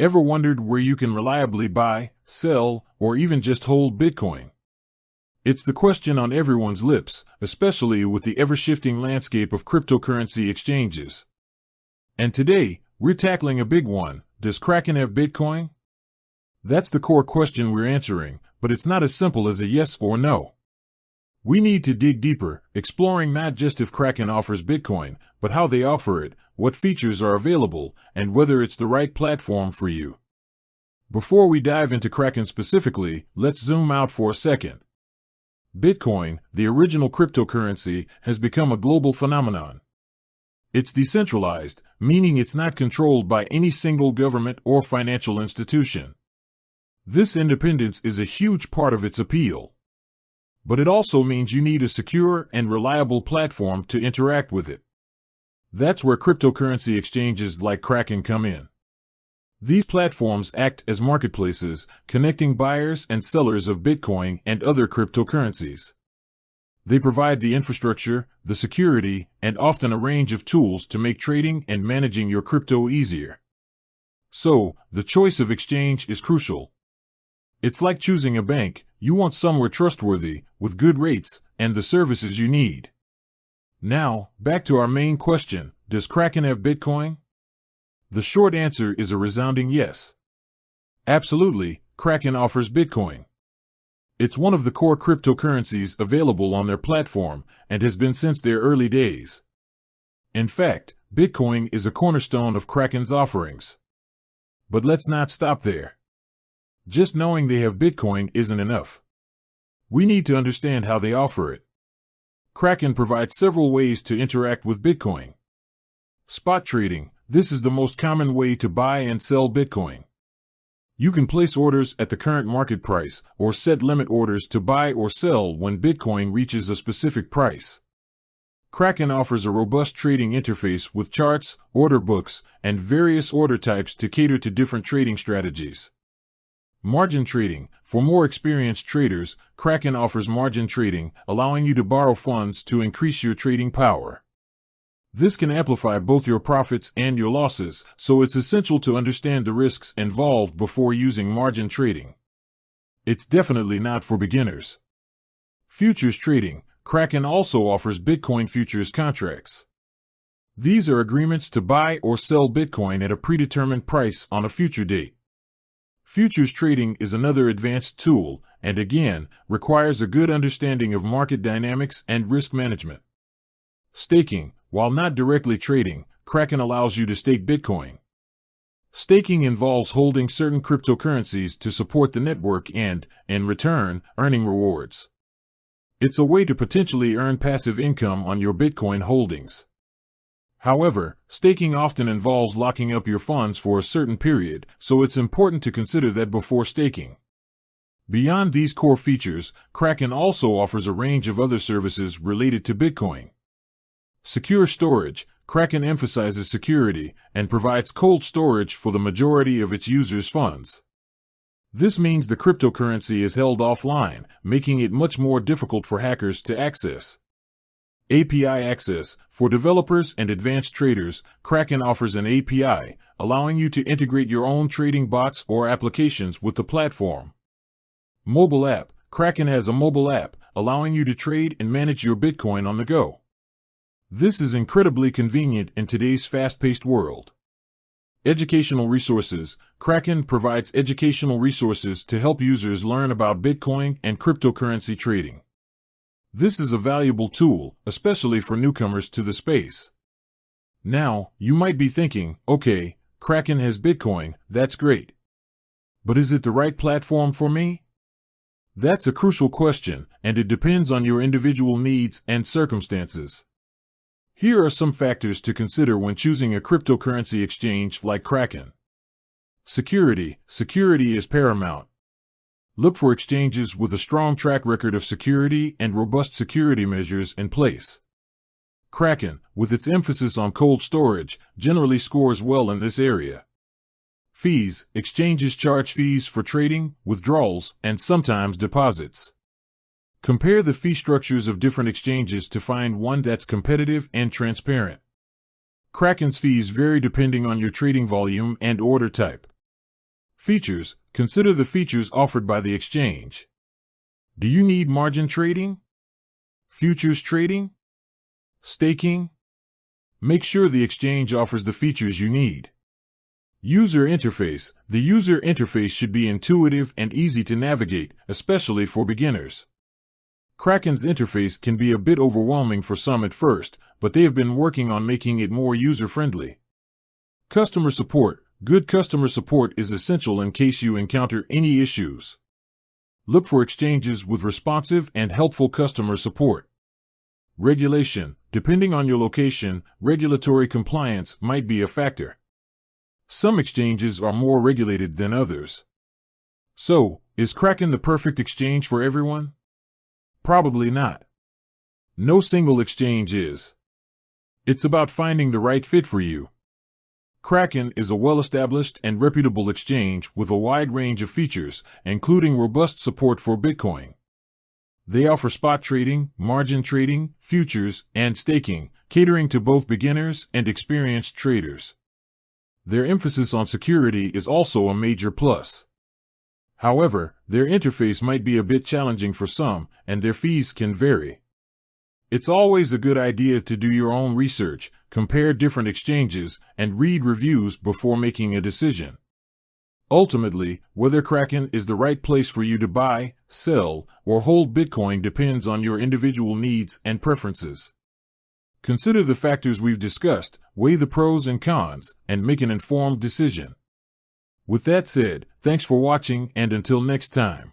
Ever wondered where you can reliably buy, sell, or even just hold Bitcoin? It's the question on everyone's lips, especially with the ever-shifting landscape of cryptocurrency exchanges. And today, we're tackling a big one. Does Kraken have Bitcoin? That's the core question we're answering, but it's not as simple as a yes or no. We need to dig deeper, exploring not just if Kraken offers Bitcoin, but how they offer it, what features are available, and whether it's the right platform for you. Before we dive into Kraken specifically, let's zoom out for a second. Bitcoin, the original cryptocurrency, has become a global phenomenon. It's decentralized, meaning it's not controlled by any single government or financial institution. This independence is a huge part of its appeal. But it also means you need a secure and reliable platform to interact with it. That's where cryptocurrency exchanges like Kraken come in. These platforms act as marketplaces, connecting buyers and sellers of Bitcoin and other cryptocurrencies. They provide the infrastructure, the security, and often a range of tools to make trading and managing your crypto easier. So, the choice of exchange is crucial. It's like choosing a bank. You want somewhere trustworthy, with good rates, and the services you need. Now, back to our main question, does Kraken have Bitcoin? The short answer is a resounding yes. Absolutely, Kraken offers Bitcoin. It's one of the core cryptocurrencies available on their platform, and has been since their early days. In fact, Bitcoin is a cornerstone of Kraken's offerings. But let's not stop there. Just knowing they have Bitcoin isn't enough. We need to understand how they offer it. Kraken provides several ways to interact with Bitcoin. Spot trading. This is the most common way to buy and sell Bitcoin. You can place orders at the current market price or set limit orders to buy or sell when Bitcoin reaches a specific price. Kraken offers a robust trading interface with charts, order books, and various order types to cater to different trading strategies. Margin trading. For more experienced traders, Kraken offers margin trading, allowing you to borrow funds to increase your trading power. This can amplify both your profits and your losses, so it's essential to understand the risks involved before using margin trading. It's definitely not for beginners. Futures trading. Kraken also offers Bitcoin futures contracts. These are agreements to buy or sell Bitcoin at a predetermined price on a future date. Futures trading is another advanced tool, and again, requires a good understanding of market dynamics and risk management. Staking. While not directly trading, Kraken allows you to stake Bitcoin. Staking involves holding certain cryptocurrencies to support the network and, in return, earning rewards. It's a way to potentially earn passive income on your Bitcoin holdings. However, staking often involves locking up your funds for a certain period, so it's important to consider that before staking. Beyond these core features, Kraken also offers a range of other services related to Bitcoin. Secure storage. Kraken emphasizes security and provides cold storage for the majority of its users' funds. This means the cryptocurrency is held offline, making it much more difficult for hackers to access. API access. For developers and advanced traders, Kraken offers an API, allowing you to integrate your own trading bots or applications with the platform. Mobile app. Kraken has a mobile app, allowing you to trade and manage your Bitcoin on the go. This is incredibly convenient in today's fast-paced world. Educational resources. Kraken provides educational resources to help users learn about Bitcoin and cryptocurrency trading. This is a valuable tool, especially for newcomers to the space. Now, you might be thinking, okay, Kraken has Bitcoin, that's great. But is it the right platform for me? That's a crucial question, and it depends on your individual needs and circumstances. Here are some factors to consider when choosing a cryptocurrency exchange like Kraken. Security. Security is paramount. Look for exchanges with a strong track record of security and robust security measures in place. Kraken, with its emphasis on cold storage, generally scores well in this area. Fees. Exchanges charge fees for trading, withdrawals, and sometimes deposits. Compare the fee structures of different exchanges to find one that's competitive and transparent. Kraken's fees vary depending on your trading volume and order type. Features. Consider the features offered by the exchange. Do you need margin trading? Futures trading? Staking? Make sure the exchange offers the features you need. User interface. The user interface should be intuitive and easy to navigate, especially for beginners. Kraken's interface can be a bit overwhelming for some at first, but they have been working on making it more user-friendly. Customer support. Good customer support is essential in case you encounter any issues. Look for exchanges with responsive and helpful customer support. Regulation. Depending on your location, regulatory compliance might be a factor. Some exchanges are more regulated than others. So, is Kraken the perfect exchange for everyone? Probably not. No single exchange is. It's about finding the right fit for you. Kraken is a well-established and reputable exchange with a wide range of features, including robust support for Bitcoin. They offer spot trading, margin trading, futures, and staking, catering to both beginners and experienced traders. Their emphasis on security is also a major plus. However, their interface might be a bit challenging for some, and their fees can vary. It's always a good idea to do your own research, compare different exchanges, and read reviews before making a decision. Ultimately, whether Kraken is the right place for you to buy, sell, or hold Bitcoin depends on your individual needs and preferences. Consider the factors we've discussed, weigh the pros and cons, and make an informed decision. With that said, thanks for watching, and until next time.